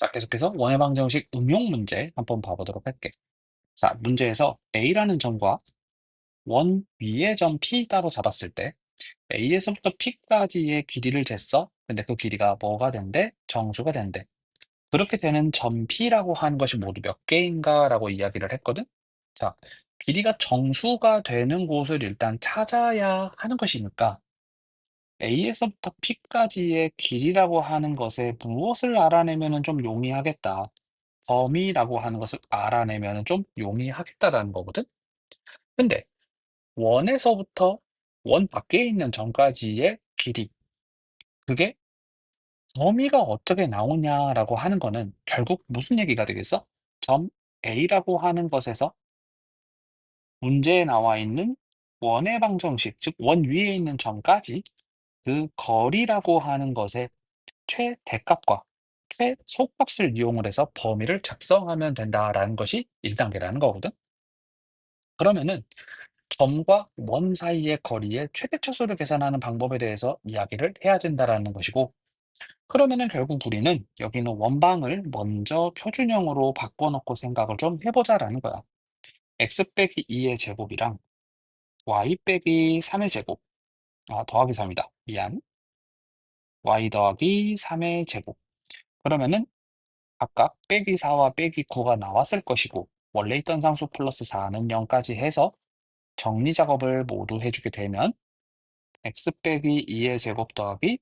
자, 계속해서 원의 방정식 응용 문제 한번 봐보도록 할게. 자, 문제에서 A라는 점과 원 위의 점 P 따로 잡았을 때 A에서부터 P까지의 길이를 쟀어. 근데 그 길이가 뭐가 된대? 정수가 된대. 그렇게 되는 점 P라고 하는 것이 모두 몇 개인가? 라고 이야기를 했거든. 자, 길이가 정수가 되는 곳을 일단 찾아야 하는 것이니까 A에서부터 P까지의 길이라고 하는 것에 무엇을 알아내면 좀 용이하겠다. 범위라고 하는 것을 알아내면 좀 용이하겠다라는 거거든. 근데 원에서부터 원 밖에 있는 점까지의 길이, 그게 범위가 어떻게 나오냐라고 하는 거는 결국 무슨 얘기가 되겠어? 점 A라고 하는 것에서 문제에 나와 있는 원의 방정식, 즉 원 위에 있는 점까지 그 거리라고 하는 것의 최대값과 최소값을 이용을 해서 범위를 작성하면 된다라는 것이 1단계라는 거거든. 그러면은 점과 원 사이의 거리의 최대차수를 계산하는 방법에 대해서 이야기를 해야 된다라는 것이고, 그러면은 결국 우리는 여기는 원방을 먼저 표준형으로 바꿔놓고 생각을 좀 해보자라는 거야. x 빼기 2의 제곱이랑 y 빼기 3의 제곱, 더하기 3이다. 미안. y 더하기 3의 제곱. 그러면은 각각 빼기 4와 빼기 9가 나왔을 것이고, 원래 있던 상수 플러스 4는 0까지 해서 정리 작업을 모두 해주게 되면 x 빼기 2의 제곱 더하기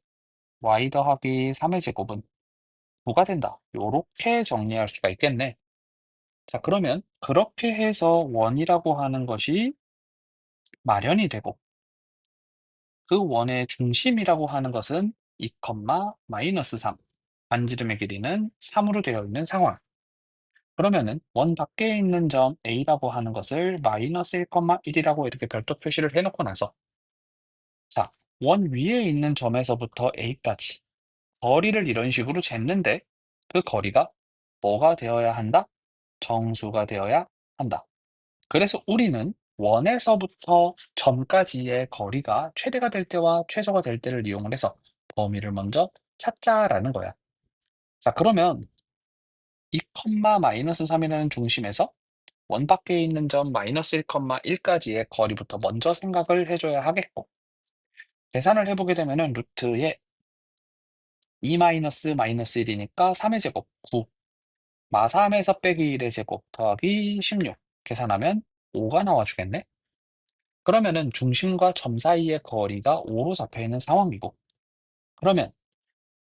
y 더하기 3의 제곱은 9가 된다. 요렇게 정리할 수가 있겠네. 자, 그러면 그렇게 해서 원이라고 하는 것이 마련이 되고, 그 원의 중심이라고 하는 것은 2, 마이너스 3, 반지름의 길이는 3으로 되어 있는 상황. 그러면은 원 밖에 있는 점 A라고 하는 것을 마이너스 1, 1이라고 이렇게 별도 표시를 해놓고 나서, 자, 원 위에 있는 점에서부터 A까지 거리를 이런 식으로 쟀는데 그 거리가 뭐가 되어야 한다? 정수가 되어야 한다. 그래서 우리는 원에서부터 점까지의 거리가 최대가 될 때와 최소가 될 때를 이용을 해서 범위를 먼저 찾자라는 거야. 자, 그러면 2, 마이너스 3이라는 중심에서 원 밖에 있는 점 마이너스 1, 1까지의 거리부터 먼저 생각을 해줘야 하겠고, 계산을 해보게 되면은 루트에 2 마이너스 마이너스 1이니까 3의 제곱 9, 마3에서 빼기 1의 제곱 더하기 16 계산하면 5가 나와주겠네. 그러면은 중심과 점 사이의 거리가 5로 잡혀 있는 상황이고, 그러면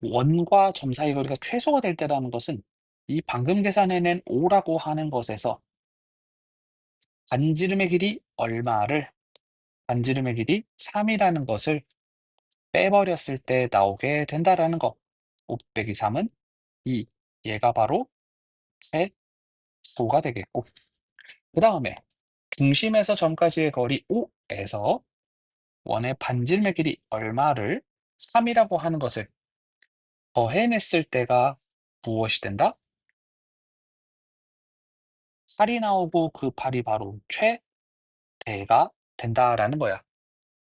원과 점 사이 거리가 최소가 될 때라는 것은 이 방금 계산해낸 5라고 하는 것에서 반지름의 길이 얼마를, 반지름의 길이 3이라는 것을 빼버렸을 때 나오게 된다라는 거. 5 빼기 3은 2. 얘가 바로 최소가 되겠고, 그 다음에 중심에서 점까지의 거리 5에서 원의 반지름의 길이 얼마를 3이라고 하는 것을 더해냈을 때가 무엇이 된다? 8이 나오고 그 8이 바로 최대가 된다라는 거야.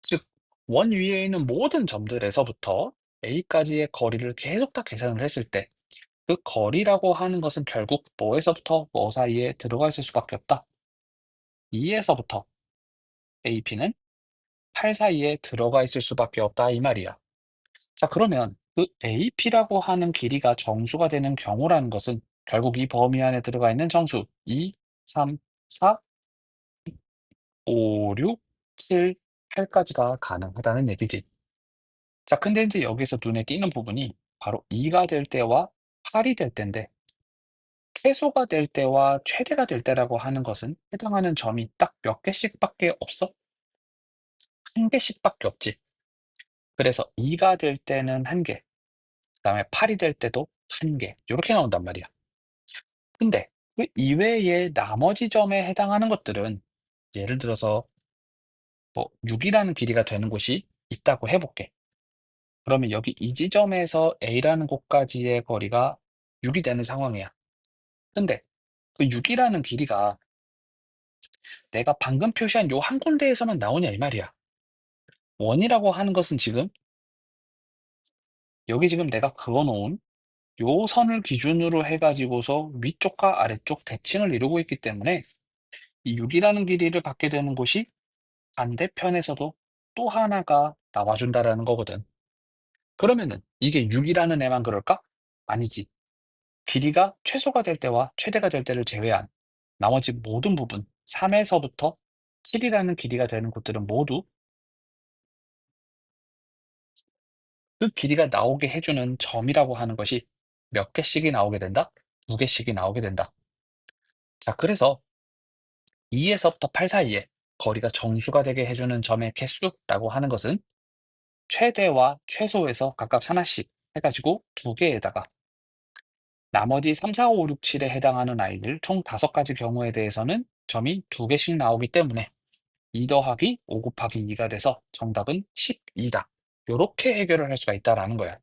즉, 원 위에 있는 모든 점들에서부터 A까지의 거리를 계속 다 계산을 했을 때 그 거리라고 하는 것은 결국 뭐에서부터 뭐 사이에 들어가 있을 수밖에 없다. 2에서부터 AP는 8 사이에 들어가 있을 수밖에 없다 이 말이야. 자, 그러면 그 AP라고 하는 길이가 정수가 되는 경우라는 것은 결국 이 범위 안에 들어가 있는 정수 2, 3, 4, 5, 6, 7, 8까지가 가능하다는 얘기지. 자, 근데 이제 여기서 눈에 띄는 부분이 바로 2가 될 때와 8이 될 때인데, 최소가 될 때와 최대가 될 때라고 하는 것은 해당하는 점이 딱 몇 개씩밖에 없어? 한 개씩밖에 없지. 그래서 2가 될 때는 한 개, 그다음에 8이 될 때도 한 개, 요렇게 나온단 말이야. 근데 그 이외의 나머지 점에 해당하는 것들은, 예를 들어서 뭐 6이라는 길이가 되는 곳이 있다고 해 볼게. 그러면 여기 이 지점에서 A라는 곳까지의 거리가 6이 되는 상황이야. 근데 그 6이라는 길이가 내가 방금 표시한 요 한 군데에서만 나오냐 이 말이야. 원이라고 하는 것은 지금 여기 지금 내가 그어 놓은 요 선을 기준으로 해가지고서 위쪽과 아래쪽 대칭을 이루고 있기 때문에 이 6이라는 길이를 갖게 되는 곳이 반대편에서도 또 하나가 나와준다라는 거거든. 그러면은 이게 6이라는 애만 그럴까? 아니지. 길이가 최소가 될 때와 최대가 될 때를 제외한 나머지 모든 부분, 3에서부터 7이라는 길이가 되는 곳들은 모두 그 길이가 나오게 해주는 점이라고 하는 것이 몇 개씩이 나오게 된다? 두 개씩이 나오게 된다. 자, 그래서 2에서부터 8 사이에 거리가 정수가 되게 해주는 점의 개수라고 하는 것은 최대와 최소에서 각각 하나씩 해가지고 두 개에다가 나머지 3, 4, 5, 6, 7에 해당하는 아이들 총 5가지 경우에 대해서는 점이 두 개씩 나오기 때문에 2 더하기 5 곱하기 2가 돼서 정답은 12다. 요렇게 해결을 할 수가 있다라는 거야.